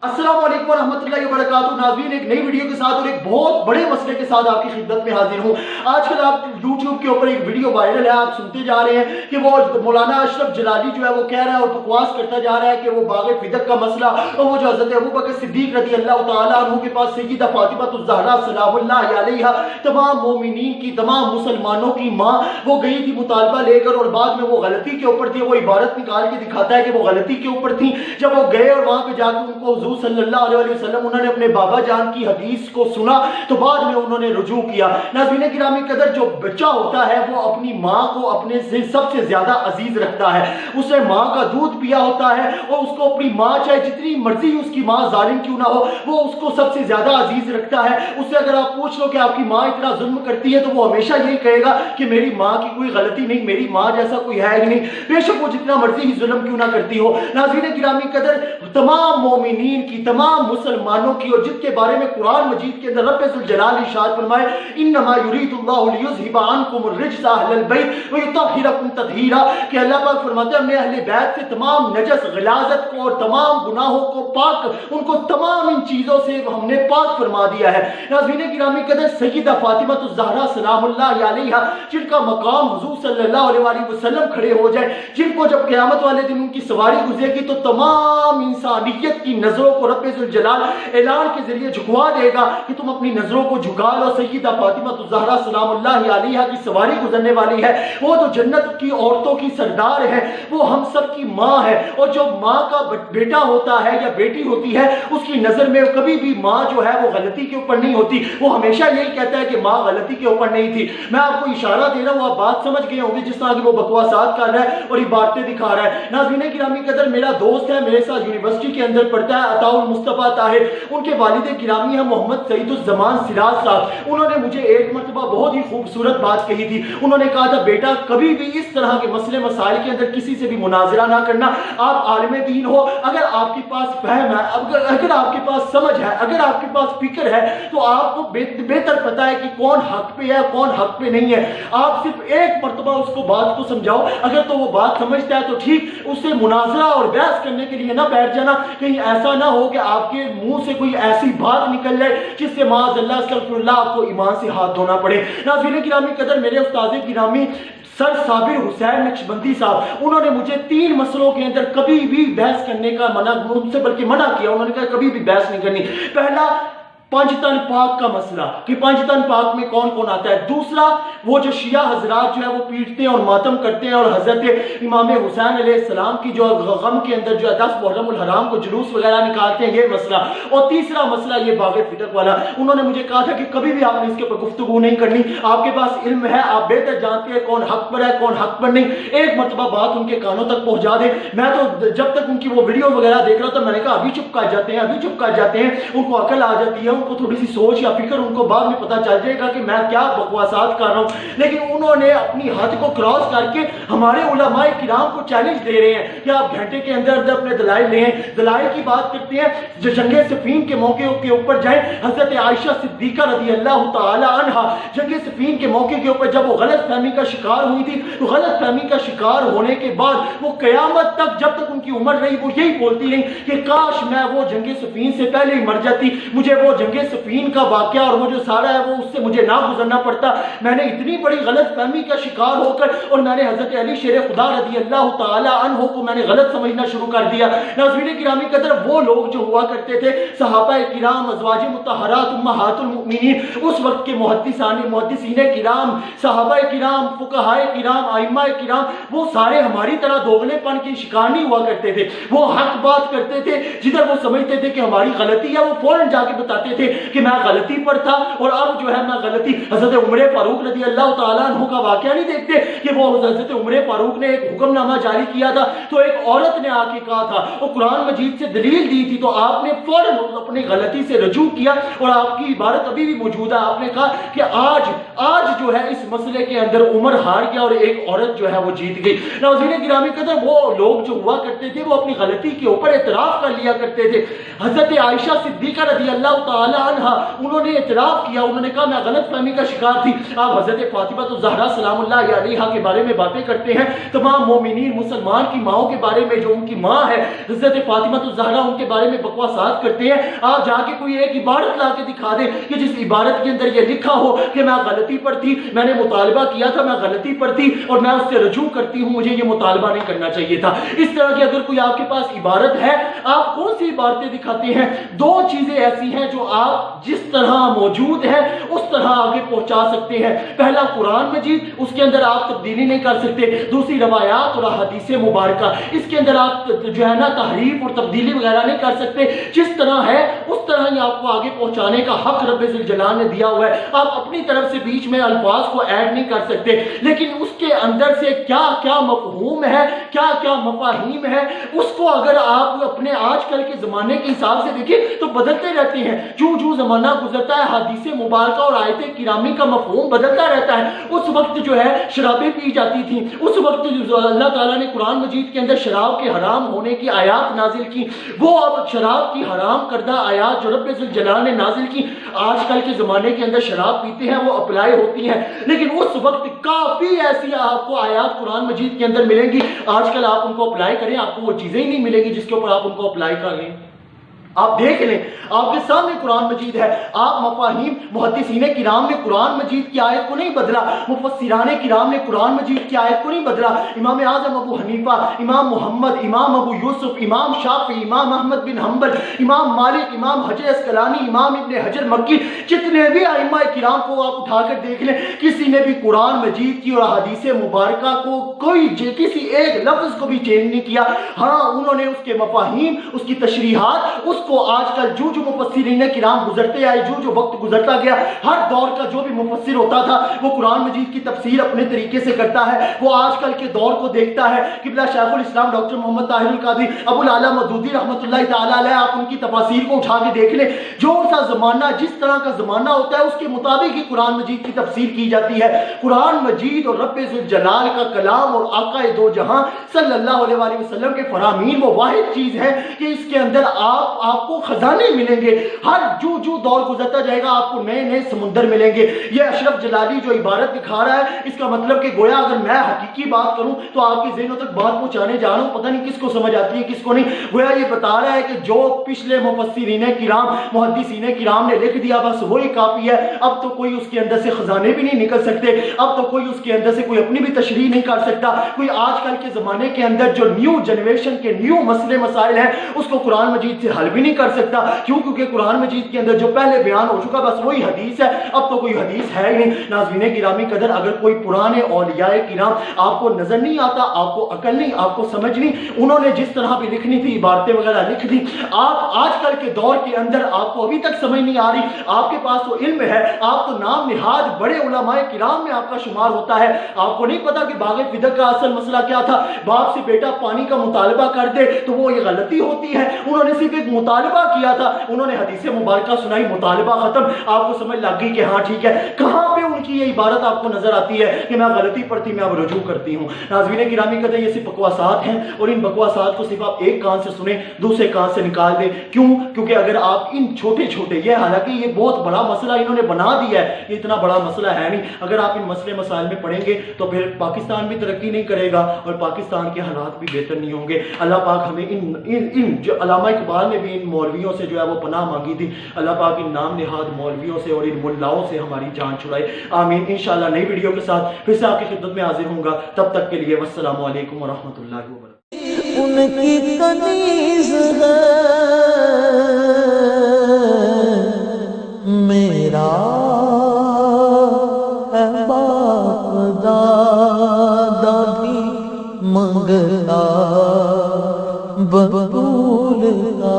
अस्सलाम वालेकुम रहमतुल्लाहि व बरकातहू। नाज़रीन, एक नई वीडियो के साथ और एक बहुत बड़े मसले के साथ आपकी खिदमत में हाजिर हूँ। आजकल आप YouTube के ऊपर एक वीडियो वायरल है, आप सुनते जा रहे हैं कि वो मौलाना अशरफ जलाली जो है वो कह रहा है और बकवास करता जा रहा है कि वो बाग़ फिदक का मसला और वो जो हज़रत अबू बकर सिद्दीक़ रज़ी अल्लाह तआला अन्हु के पास सय्यदा फ़ातिमा ज़हरा सलामुल्लाह अलैहा तमाम मोमिनीन की, तमाम मुसलमानों की माँ, वो गई थी मुतालबा लेकर और बाद में वो गलती के ऊपर थी। वो इबारत निकाल के दिखाता है कि वो गलती के ऊपर थी। जब वो गए और वहाँ पे जाकर उनको हुज़ूर सल्लल्लाहु अलैहि वसल्लम उन्होंने अपने बाबा जान की हदीस को सुना तो बाद में उन्होंने रुजू किया। नाज़रीन गिरामी कदर, जो बच्चा होता है वो अपनी माँ को अपने से सबसे ज्यादा अजीज रखता है। उसे माँ का दूध पिया होता है और उसको अपनी माँ चाहे जितनी मर्जी उसकी माँ जालिम क्यों ना हो, वो उसको सबसे ज्यादा अजीज रखता है। उससे अगर आप पूछ लो कि आपकी माँ इतना जुल्म करती है तो वो हमेशा यही कहेगा कि मेरी माँ की कोई गलती नहीं, मेरी माँ जैसा कोई है ही नहीं, बेशक वो जितना मर्जी ही जुल्म क्यों ना करती हो। नाज़रीन गिरामी कदर, तमाम मोमिनीन की, तमाम मुसलमानों की, और जिसके बारे में कुरान मजीद के अंदर रब्बुल जलाल इरशाद फरमाए, इन्नमा युरीदुल्लाहु लियुज़हिबा अन्कुम अर्रिज्सा अहलल बैत व युतहिरकुम तत्हीरा, कि अल्लाह पाक फरमाते हैं हमने अहले बैत से तमाम नजस, गलाजत को और तमाम गुनाहों को पाक, उनको तमाम इन चीजों से हमने पाक फरमा दिया है। नाज़रीन गिरामी कदर, सय्यदा फ़ातिमा ज़हरा सलामुल्लाह अलैहा, जिनका मकाम हुज़ूर सल्लल्लाहु अलैहि वसल्लम खड़े हो जाए, जिनको जब क़यामत वाले दिन उनकी सवारी गुजरेगी तो तमाम इंसानियत की नजरों को रब्बुल जलाल ऐलान के जरिए झुकवा देगा कि तुम अपनी नजरों को झुका लो। सय्यदा फ़ातिमा ज़हरा सलामुल्लाह अलैहा की सवारी गुजरने वाली है। वो तो जन्नत की औरतों की सरदार है, वो हम सब की माँ है। और जो माँ का बेटा होता है या बेटी होती है, उसकी नजर में कभी भी माँ जो है वो गलती के ऊपर नहीं होती। वो हमेशा यही कहता है कि माँ गलती के ऊपर नहीं थी। मैं आपको इशारा दे रहा हूँ, आप बात समझ गए होंगे, जिस तरह की वो बकवासात कर रहा है और इबारतें दिखा रहा है। नाज़रीन गिरामी कदर, मेरा दोस्त है, मेरे साथ यूनिवर्सिटी के अंदर पढ़ता है, अताउल मुस्तफ़ा ताहिर, उनके वालिद गिरामी है मोहम्मद सईदुज़्ज़मान सिराज साहब। उन्होंने मुझे एक मरतबा बहुत ही खूबसूरत बात कही थी। उन्होंने कहा था, बेटा कभी भी इस तरह के मसले मसाइल के अंदर किसी से भी मुनाजरा ना करना। आप आलिम दीन हो, अगर आपके पास फहम है, अगर आपके पास समझ है, अगर आपके पास फिक्र है, तो आपको बेहतर पता है कि कौन हक पे है, कौन हक पे नहीं है। आप सिर्फ एक मरतबा उसको बात को समझाओ, अगर तो वो बात समझता है तो ठीक, उससे मुनाजरा और बहस करने के लिए ना बैठ जाना। कहीं ऐसा ना हो कि आपके मुंह से कोई ऐसी बात निकल जाए जिससे माअज़ल्लाह अस्तग़फिरुल्लाह आपको ईमान से हाथ धोना पड़े। नाज़रीन गिरामी कदर, मेरे उस्ताद गिरामी सर साबिर हुसैन नक्शबंदी साहब, उन्होंने मुझे 3 मसलों के अंदर कभी भी बहस करने का मुझसे बल्कि मना किया। उन्होंने कहा कभी भी बहस नहीं करनी। पहला, पंजतन पाक का मसला कि पंजतन पाक में कौन कौन आता है। दूसरा, वो जो शिया हजरात जो है वो पीटते हैं और मातम करते हैं और हजरत इमाम हुसैन अलैहिस्सलाम की जो गम के अंदर जो है 10 मुहर्रमुल हराम को जुलूस वगैरह निकालते हैं, ये मसला। और तीसरा मसला ये बाग़ फिदक वाला। उन्होंने मुझे कहा था कि कभी भी आपने इसके ऊपर गुफ्तगू नहीं करनी, आपके पास इल्म है, आप बेहतर जानते हैं कौन हक पर है कौन हक पर नहीं। एक मरतबा बात उनके कानों तक पहुंचा दे। मैं तो जब तक उनकी वो वीडियो वगैरह देख रहा था, मैंने कहा अभी चुप कर जाते हैं, अभी चुप कर जाते हैं, उनको अकल आ जाती है, उनको थोड़ी सी सोच या फिक्र, उनको बाद में पता चल जाएगा कि मैं क्या बकवासात कर रहा हूं। लेकिन उन्होंने अपनी हद को क्रॉस करके हमारे उलमाए किराम को चैलेंज दे रहे हैं कि आप घंटे के अंदर अंदर अपने दलाइल लें। दलाइल की बात करते हैं, जो जंगे सफीन के मौके के ऊपर जाए, हजरत आयशा सिद्दीका रज़ी अल्लाह तआला अन्हा जंगे सफीन के मौके के ऊपर जब वो गलत फहमी का शिकार हुई थी, तो गलत फहमी का शिकार होने के बाद वो कयामत तक, जब तक उनकी उम्र रही, वो यही बोलती रही कि काश मैं वो जंगे सफीन से पहले ही मर जाती, मुझे वो जंगे सफीन का वाकया और वो जो सारा है वो उससे मुझे ना गुजरना पड़ता। मैंने इतनी बड़ी गलत फहमी का शिकार होकर और मैंने हजरत अली शेर खुदा रज़ी अल्लाह तआला अन्हु को मैंने गलत समझना शुरू कर दिया। नाज़रीन गिरामी कदर, वो लोग जो हुआ करते थे सहाबाए किराम, अज़वाजे मुत्तहरात, उम्महातुल मुमिनीन, उस वक्त के मुहद्दिसीने किराम, सहाबाए किराम, फुक़हाए किराम, आइम्माए किराम, वो सारे हमारी तरह दोगलेपन के शिकार नहीं हुआ करते थे। वो हक बात करते थे, जिधर वो समझते थे कि हमारी गलती है, वो फौरन जाके बताते थे कि मैं गलती पर था और अब जो है मैं गलती। हजरत उमर फारूक रज़ी अल्लाह तआला अन्हु का वाकया नहीं देखते कि वो हजरत उमर फारूक ने एक हुक्मनामा जारी किया था, तो एक औरत ने आके कहा था, वो कुरान मजीद से दलील दी थी, तो आपने फौरन अपनी गलती से रजू किया और आपकी इबारत अभी भी मौजूद है। आपने कहा कि आज जो है इस मसले के अंदर उमर हार गया और एक औरत जो है वो जीत गई। नाज़रीन गिरामी कदर, वो लोग जो हुआ करते करते थे वो अपनी गलती के ऊपर एतराफ़ कर लिया करते थे। हज़रत आयशा सिद्दीक़ा रज़ी अल्लाह ताला अन्हा उन्होंने एतराफ़ किया, उन्होंने कहा मैं गलत फहमी का शिकार थी। आप हज़रत फ़ातिमा तो ज़हरा सलामुल्लाह अलैहा के बारे में बातें करते हैं, तमाम मोमिनीन मुसलमान की माओं के बारे में, जो उनकी माँ है हज़रत फ़ातिमा तो ज़हरा, उनके बारे में बकवासात करते हैं। आप जाके कोई एक इबारत ला के दिखा दे कि जिस इबारत के अंदर ये लिखा हो कि मैं गलती पर थी, मैंने मुतालबा किया था, मैं गलती पर थी और मैं उससे रजू करती हूँ, मुझे ये मुतालबा नहीं करना चाहिए था। इस तरह की अगर कोई आपके पास इबारत है, आप कौन सी इबारतें दिखाते हैं? दो चीजें ऐसी हैं जो आप जिस तरह मौजूद है उस तरह आगे पहुंचा सकते हैं। पहला कुरान मजीद, उसके अंदर आप तब्दीली नहीं कर सकते। दूसरी रवायात और हदीस मुबारका, इसके अंदर आप जो है ना तहरीफ और तब्दीली वगैरह नहीं कर सकते। जिस तरह है उस तरह ही आपको आगे पहुंचाने का हक रब्बे ज़ुल जलाल ने दिया हुआ है। आप अपनी तरफ से बीच में अल्फाज को ऐड नहीं कर सकते, लेकिन उसके अंदर से क्या क्या मफहूम है, क्या क्या मफाहीम है, उसको अगर आप अपने आजकल के ज़माने के हिसाब से देखें तो बदलते रहते हैं। जो जो ज़माना गुजरता है हदीस मुबारका और आयत किरामी का मफहूम बदलता रहता है। उस वक्त जो है शराबें पी जाती थी, उस वक्त अल्लाह ताला ने कुरान मजीद के अंदर शराब के हराम होने की आयात नाजिल की, वो अब शराब की हराम करदा आयात जो रब्बे ज़ुल जलाल ने नाजिल की, आजकल के ज़माने के अंदर शराब पीते हैं वो अप्लाई होती हैं, लेकिन उस वक्त काफ़ी ऐसी आपको आयात कुरान मजीद के अंदर मिलेंगी, आजकल आप उनको अप्लाई करें आपको वो चीज़ें ही नहीं मिलेंगी जिसके ऊपर आप उनको अप्लाई कर लें। आप देख लें, आपके सामने कुरान मजीद है, आप मफाहीम मुहद्दिसीने किराम ने कुरान मजीद की आयत को नहीं बदला, मुफस्सिराने किराम ने कुरान मजीद की आयत को नहीं बदला। इमाम आज़म अबू हनीफा, इमाम मोहम्मद, इमाम अबू यूसुफ, इमाम शाफी, इमाम अहमद बिन हम्बल, इमाम मालिक, इमाम हजर अस्कलानी, इमाम इब्ने हजर मक्की, जितने भी आइम्मा किराम को आप उठाकर देख लें, किसी ने भी कुरान मजीद की और हदीस मुबारका को कोई किसी एक लफ्ज़ को भी चेंज नहीं किया। हाँ, उन्होंने उसके मफाहीम, उसकी तशरीहात, उसको आजकल जो जो मुफस्सिरीन किराम गुजरते आए, जो जो वक्त गुजरता गया, हर दौर का जो भी मुफस्सिर होता था वो कुरान मजीद की तफसीर अपने तरीके से करता है। वो आजकल के दौर को देखता है। किबला शेखुल इस्लाम डॉक्टर मोहम्मद ताहिरुल कादरी अबुल आला मदूदी रहमतुल्लाह ताला अलैह, आप उनकी तफासीर को उठा के देख लें, जो सा ज़माना, जिस तरह का ज़माना होता है उसके मुताबिक ही कुरान मजीद की तफसीर की जाती है। कुरान मजीद और रब्बे ज़ुल जलाल का कलाम और आक़ाए दो जहां सल्लल्लाहु अलैहि वसल्लम के फरामीन वो वाहिद चीज़ है कि इसके अंदर आपको खजाने मिलेंगे। हर जो जो दौर गुजरता जाएगा आपको नए नए समुंदर मिलेंगे। ये अशरफ जलाली जो इबारत दिखा रहा है, इसका मतलब कि गोया अगर मैं हकीकी बात करूं तो आपके ज़हनों तक बात पहुंचाने जा रहा हूं, पता नहीं किसको समझ आती है किसको नहीं। गोया ये बता रहा है कि जो पिछले मुफस्सिरीन किराम मुहद्दिसीन किराम ने लिख दिया बस वही काफ़ी है। अब तो कोई उसके अंदर से खजाने भी नहीं निकल सकते, अब तो कोई उसके अंदर से कोई अपनी भी तशरीह नहीं कर सकता। कोई आजकल के ज़माने के अंदर जो न्यू जनरेशन के न्यू मसले मसाइल हैं उसको कुरान मजीद से हल भी नहीं कर सकता। क्यों? क्योंकि कुरान मजीद के अंदर जो पहले बयान हो चुका बस वही हदीस है, अब तो कोई हदीस है ही नहीं। नाज़रीन गिरामी कदर, अगर कोई पुराने औलियाए किराम आपको नजर नहीं आता, आपको अकल नहीं, आपको समझ नहीं, उन्होंने जिस तरह भी लिखनी थी इबारतें वगैरह लिख दी, आप आजकल के दौर के अंदर आपको अभी तक समझ नहीं आ रही। आपके पास तो इल्म है, आप तो नाम निहाद बड़े उलमाए किराम में आपका शुमार होता है, आपको नहीं पता कि बाग़ फिदक का असल मसला क्या था। बाप से बेटा पानी का मुतालबा कर दे तो वो ये गलती होती है। उन्होंने सिर्फ एक मुतालबा किया था, उन्होंने हदीस मुबारका सुनाई, मुतालबा खत्म, आपको समझ लग गई कि हाँ ठीक है। कहाँ पे उनकी ये इबारत आपको नजर आती है कि मैं गलती पर थी, मैं अब रजू करती हूँ। नाज़रीन गिरामी कहते हैं ये सिर्फ बकवासात हैं और इन बकवासात को सिर्फ आप एक कान से सुने दूसरे कान से निकाल दें। क्यों? क्योंकि अगर आप इन छोटे छोटे, ये हालांकि ये बहुत बड़ा मसला इन्होंने बना दिया है, ये इतना बड़ा मसला है नहीं, अगर आप इन मसले मसाइल में पढ़ेंगे तो फिर पाकिस्तान भी तरक्की नहीं करेगा और पाकिस्तान के हालात भी बेहतर नहीं होंगे। अल्लाह पाक हमें इन जो अल्लामा इकबाल ने भी इन मौलवियों से जो है वो पनाह मांगी थी, अल्लाह पाक इन नाम निहाद मौलवियों से और इन मुल्लाओं से हमारी जान छुड़ाए। आमीन। इंशाअल्लाह नई वीडियो के साथ फिर से आपकी खिदमत में हाजिर होऊंगा, तब तक के लिए वस्सलामु अलैकुम वरहमतुल्लाहि वबरकातुहू। उनकी कनीज़ है मेरा है बाप दादा भी मंगता बतूल का।